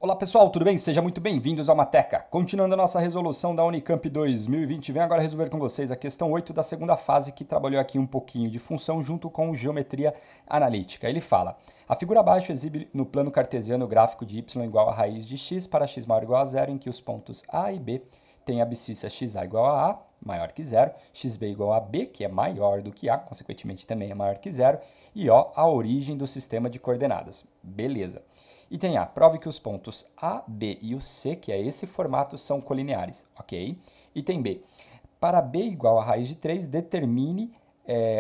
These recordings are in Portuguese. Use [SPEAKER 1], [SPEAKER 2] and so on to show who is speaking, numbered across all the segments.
[SPEAKER 1] Olá pessoal, tudo bem? Sejam muito bem-vindos ao Mateca. Continuando a nossa resolução da Unicamp 2020, venho agora resolver com vocês a questão 8 da segunda fase, que trabalhou aqui um pouquinho de função junto com geometria analítica. Ele fala, a figura abaixo exibe no plano cartesiano o gráfico de y igual a raiz de x para x maior ou igual a zero, em que os pontos A e B têm abscissa xa igual a A, maior que zero, xb igual a B, que é maior do que A, consequentemente também é maior que zero, e O, a origem do sistema de coordenadas. Beleza. Item A, prove que os pontos A, B e o C, que é esse formato, são colineares, ok? Item B, para B igual a raiz de 3, determine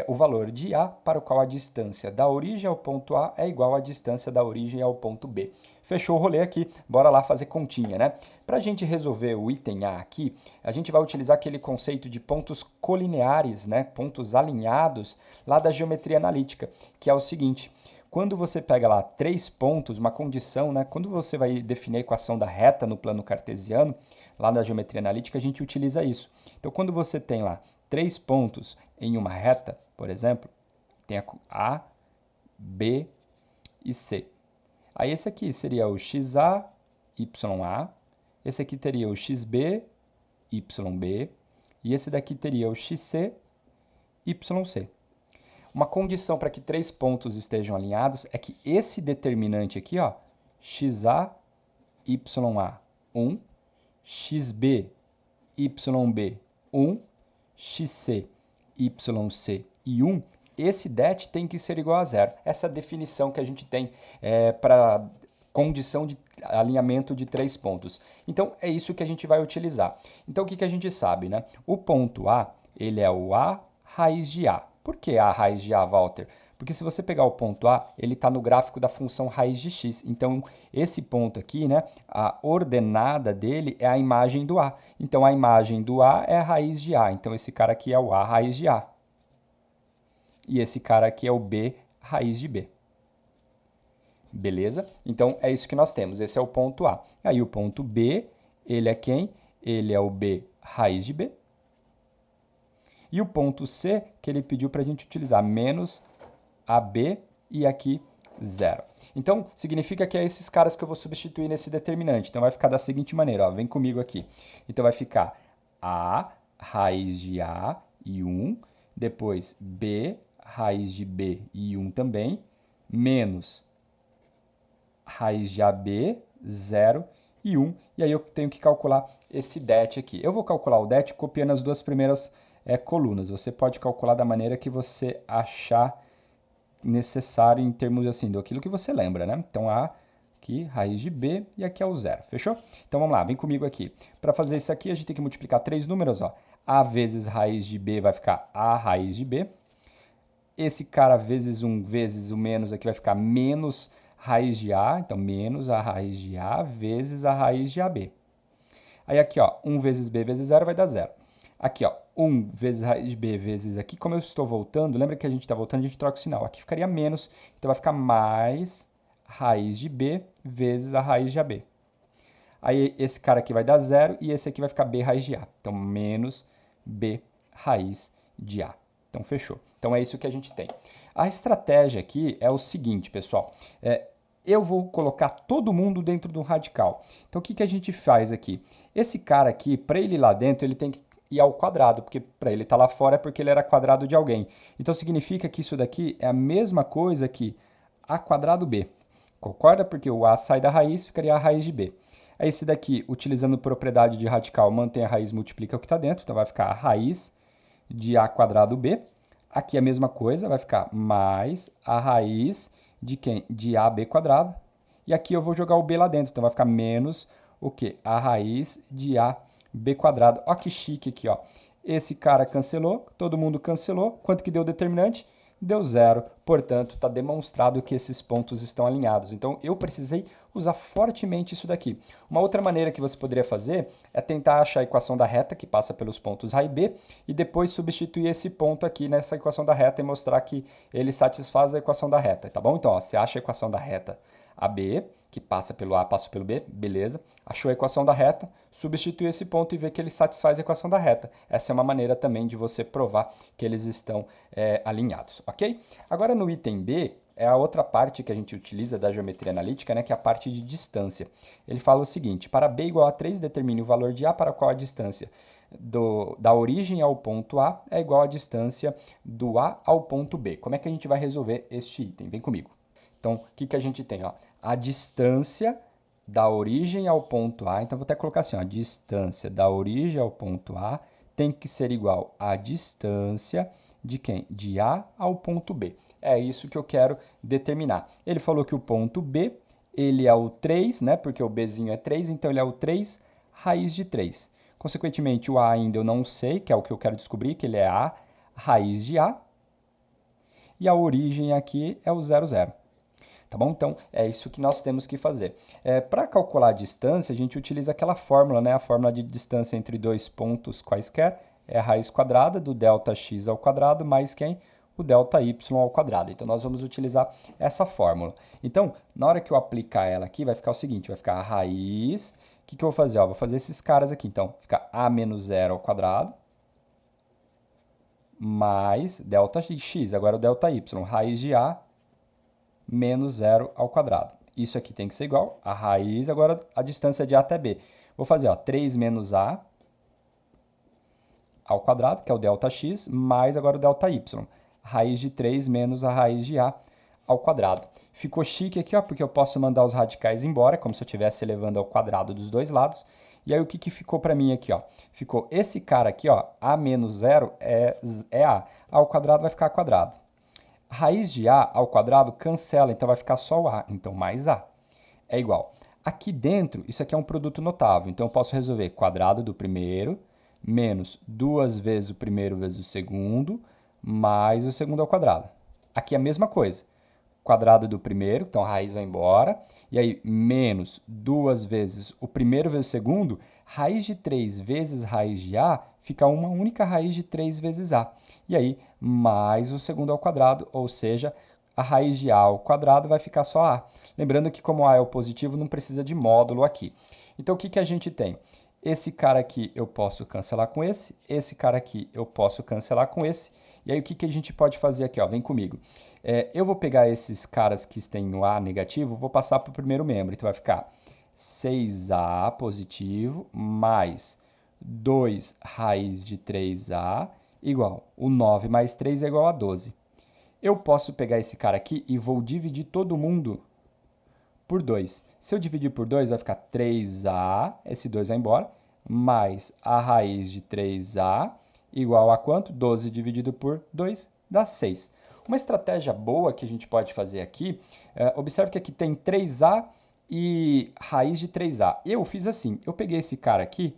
[SPEAKER 1] o valor de A para o qual a distância da origem ao ponto A é igual à distância da origem ao ponto B. Fechou o rolê aqui, bora lá fazer continha, né? Para a gente resolver o item A aqui, a gente vai utilizar aquele conceito de pontos colineares, né? Pontos alinhados lá da geometria analítica, que é o seguinte. Quando você pega lá 3 pontos, uma condição, né? Quando você vai definir a equação da reta no plano cartesiano, lá na geometria analítica, a gente utiliza isso. Então, quando você tem lá 3 pontos em uma reta, por exemplo, tem A, B e C. Aí esse aqui seria o XA, YA, esse aqui teria o XB, YB, e esse daqui teria o XC, YC. Uma condição para que 3 pontos estejam alinhados é que esse determinante aqui, ó, XA, YA, 1, XB, YB, 1, XC, YC e 1, esse det tem que ser igual a zero. Essa é a definição que a gente tem para condição de alinhamento de 3 pontos. Então, é isso que a gente vai utilizar. Então, o que a gente sabe, né? O ponto A, ele é o A raiz de A. Por que A raiz de A, Walter? Porque se você pegar o ponto A, ele está no gráfico da função raiz de x. Então, esse ponto aqui, né, a ordenada dele é a imagem do A. Então, a imagem do A é a raiz de A. Então, esse cara aqui é o A raiz de A. E esse cara aqui é o B raiz de B. Beleza? Então, é isso que nós temos. Esse é o ponto A. Aí, o ponto B, ele é quem? Ele é o B raiz de B. E o ponto C, que ele pediu para a gente utilizar menos AB e aqui 0. Então, significa que é esses caras que eu vou substituir nesse determinante. Então, vai ficar da seguinte maneira, ó, vem comigo aqui. Então, vai ficar A raiz de A e 1, depois B raiz de B e 1 também, menos raiz de AB, 0 e 1. E aí eu tenho que calcular esse det aqui. Eu vou calcular o det copiando as duas primeiras colunas. Você pode calcular da maneira que você achar necessário em termos assim, daquilo que você lembra, né? Então, A aqui, raiz de B, e aqui é o 0, fechou? Então, vamos lá, vem comigo aqui. Para fazer isso aqui, a gente tem que multiplicar 3 números, ó. A vezes raiz de B vai ficar A raiz de B. Esse cara vezes 1 vezes o menos aqui vai ficar menos raiz de A, então menos a raiz de A vezes a raiz de AB. Aí aqui, ó, 1 vezes B vezes 0 vai dar 0. Aqui, ó, 1 vezes raiz de B vezes aqui, como eu estou voltando, lembra que a gente está voltando, a gente troca o sinal. Aqui ficaria menos, então vai ficar mais raiz de B vezes a raiz de AB. Aí esse cara aqui vai dar 0 e esse aqui vai ficar B raiz de A. Então, menos B raiz de A. Então, fechou. Então, é isso que a gente tem. A estratégia aqui é o seguinte, pessoal. Eu vou colocar todo mundo dentro do radical. Então, o que a gente faz aqui? Esse cara aqui, para ele ir lá dentro, ele tem que ir ao quadrado, porque para ele estar lá fora é porque ele era quadrado de alguém. Então, significa que isso daqui é a mesma coisa que A quadrado B. Concorda? Porque o A sai da raiz, ficaria a raiz de B. Aí esse daqui, utilizando propriedade de radical, mantém a raiz, multiplica o que está dentro, então vai ficar a raiz de A quadrado B. Aqui a mesma coisa, vai ficar mais a raiz de quem? De AB quadrado. E aqui eu vou jogar o B lá dentro, então vai ficar menos o quê? A raiz de AB quadrado. Ó que chique aqui, ó. Esse cara cancelou, todo mundo cancelou. Quanto que deu o determinante? Deu 0. Portanto, está demonstrado que esses pontos estão alinhados. Então, eu precisei usar fortemente isso daqui. Uma outra maneira que você poderia fazer é tentar achar a equação da reta, que passa pelos pontos A e B, e depois substituir esse ponto aqui nessa equação da reta e mostrar que ele satisfaz a equação da reta, tá bom? Então, ó, você acha a equação da reta AB, que passa pelo A, passa pelo B, beleza. Achou a equação da reta, substitui esse ponto e vê que ele satisfaz a equação da reta. Essa é uma maneira também de você provar que eles estão alinhados, ok? Agora no item B, é a outra parte que a gente utiliza da geometria analítica, né, que é a parte de distância. Ele fala o seguinte: para b igual a 3, determine o valor de a para qual a distância da origem ao ponto A é igual à distância do A ao ponto B. Como é que a gente vai resolver este item? Vem comigo. Então, o que a gente tem? Ó? A distância da origem ao ponto A, então vou até colocar assim, ó, a distância da origem ao ponto A tem que ser igual à distância de quem? De A ao ponto B. É isso que eu quero determinar. Ele falou que o ponto B, ele é o 3, né? Porque o Bzinho é 3, então ele é o 3 raiz de 3. Consequentemente, o A ainda eu não sei, que é o que eu quero descobrir, que ele é A raiz de A. E a origem aqui é o 0, 0. Tá bom? Então, é isso que nós temos que fazer. Para calcular a distância, a gente utiliza aquela fórmula, né? A fórmula de distância entre dois pontos quaisquer é a raiz quadrada do Δx ao quadrado mais quem? O Δy ao quadrado. Então, nós vamos utilizar essa fórmula. Então, na hora que eu aplicar ela aqui, vai ficar o seguinte, vai ficar a raiz... O que eu vou fazer? Ó, vou fazer esses caras aqui. Então, fica a menos 0 ao quadrado mais Δx, agora o Δy, raiz de a menos 0 ao quadrado. Isso aqui tem que ser igual a raiz, agora a distância de A até B. Vou fazer, ó, 3 menos A ao quadrado, que é o Δx, mais agora o Δy. Raiz de 3 menos a raiz de A ao quadrado. Ficou chique aqui, ó, porque eu posso mandar os radicais embora, como se eu estivesse elevando ao quadrado dos dois lados. E aí o que ficou para mim aqui, ó? Ficou esse cara aqui, ó, A menos 0 é A. A ao quadrado vai ficar A quadrado. Raiz de A ao quadrado cancela, então vai ficar só o A, então mais A. É igual. Aqui dentro, isso aqui é um produto notável, então eu posso resolver quadrado do primeiro, menos 2 vezes o primeiro vezes o segundo, mais o segundo ao quadrado. Aqui é a mesma coisa. Quadrado do primeiro, então a raiz vai embora, e aí menos 2 vezes o primeiro vezes o segundo, raiz de 3 vezes raiz de A, fica uma única raiz de 3 vezes A. E aí, mais o segundo ao quadrado, ou seja, a raiz de A ao quadrado vai ficar só A. Lembrando que como A é o positivo, não precisa de módulo aqui. Então, o que a gente tem? Esse cara aqui eu posso cancelar com esse cara aqui eu posso cancelar com esse. E aí, o que a gente pode fazer aqui? Ó? Vem comigo. Eu vou pegar esses caras que têm no A negativo, vou passar para o primeiro membro. Então, vai ficar 6A positivo mais 2 raiz de 3A igual. O 9 mais 3 é igual a 12. Eu posso pegar esse cara aqui e vou dividir todo mundo por 2. Se eu dividir por 2, vai ficar 3A, esse 2 vai embora, mais a raiz de 3A igual a quanto? 12 dividido por 2 dá 6. Uma estratégia boa que a gente pode fazer aqui, observe que aqui tem 3A e raiz de 3A. Eu fiz assim, eu peguei esse cara aqui,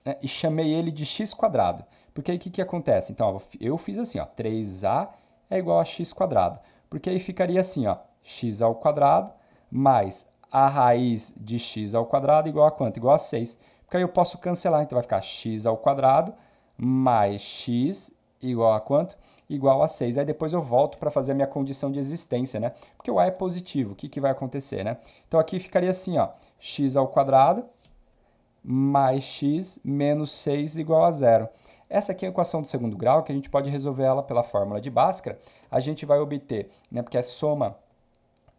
[SPEAKER 1] né, e chamei ele de x quadrado. Porque aí o que acontece? Então, ó, eu fiz assim, ó, 3A é igual a x quadrado. Porque aí ficaria assim, ó, x ao quadrado mais a raiz de x ao quadrado igual a quanto? Igual a 6. Porque aí eu posso cancelar, então vai ficar x ao quadrado mais x igual a quanto? Igual a 6. Aí depois eu volto para fazer a minha condição de existência, né? Porque o a é positivo, o que vai acontecer, né? Então aqui ficaria assim, ó, x ao quadrado mais x menos 6 igual a 0. Essa aqui é a equação do segundo grau, que a gente pode resolver ela pela fórmula de Bhaskara. A gente vai obter, né, porque a soma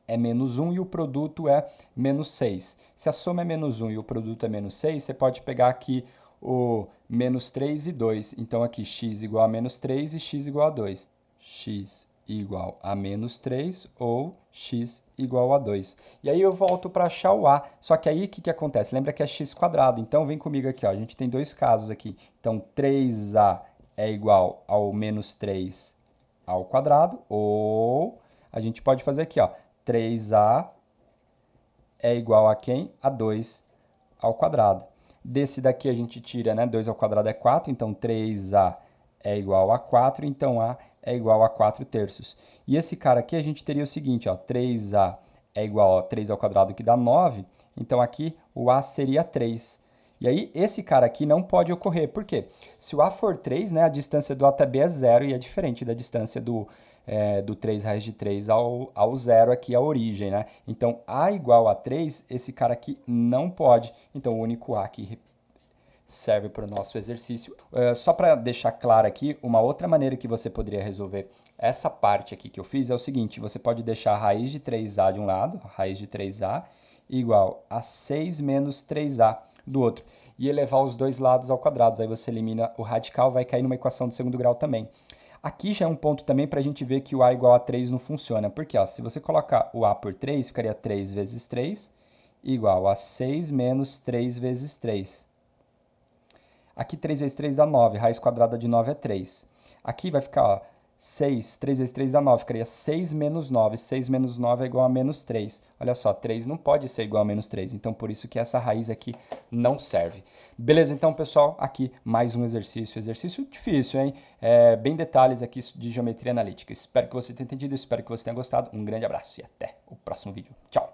[SPEAKER 1] é menos 1 e o produto é menos 6. Se a soma é menos 1 e o produto é menos 6, você pode pegar aqui o menos 3 e 2. Então, aqui x igual a menos 3 e x igual a 2. X igual a menos 3 ou x igual a 2. E aí eu volto para achar o a. Só que aí o que acontece? Lembra que é x quadrado. Então, vem comigo aqui. Ó. A gente tem dois casos aqui. Então, 3a é igual ao menos 3 ao quadrado. Ou a gente pode fazer aqui, ó. 3a é igual a quem? A 2 ao quadrado. Desse daqui a gente tira, né? 2 ao quadrado é 4, então 3a é igual a 4, então a é igual a 4 terços. E esse cara aqui a gente teria o seguinte, ó, 3a é igual a 3 ao quadrado, que dá 9, então aqui o a seria 3. E aí esse cara aqui não pode ocorrer, por quê? Se o a for 3, né, a distância do a até b é 0 e é diferente da distância do 3 raiz de 3 ao 0 aqui, a origem, né? Então, a igual a 3, esse cara aqui não pode. Então, o único a que serve para o nosso exercício. Só para deixar claro aqui, uma outra maneira que você poderia resolver essa parte aqui que eu fiz é o seguinte, você pode deixar a raiz de 3a de um lado, a raiz de 3a, igual a 6 menos 3a do outro, e elevar os dois lados ao quadrado, aí você elimina o radical, vai cair numa equação de segundo grau também. Aqui já é um ponto também para a gente ver que o a igual a 3 não funciona, porque ó, se você colocar o a por 3, ficaria 3 vezes 3, igual a 6 menos 3 vezes 3. Aqui 3 vezes 3 dá 9, raiz quadrada de 9 é 3. Aqui vai ficar, ó, 6, 3 vezes 3 dá 9, ficaria 6 menos 9. 6 menos 9 é igual a menos 3. Olha só, 3 não pode ser igual a menos 3, então por isso que essa raiz aqui não serve. Beleza, então, pessoal, aqui mais um exercício. Exercício difícil, hein? Bem detalhes aqui de geometria analítica. Espero que você tenha entendido, espero que você tenha gostado. Um grande abraço e até o próximo vídeo. Tchau!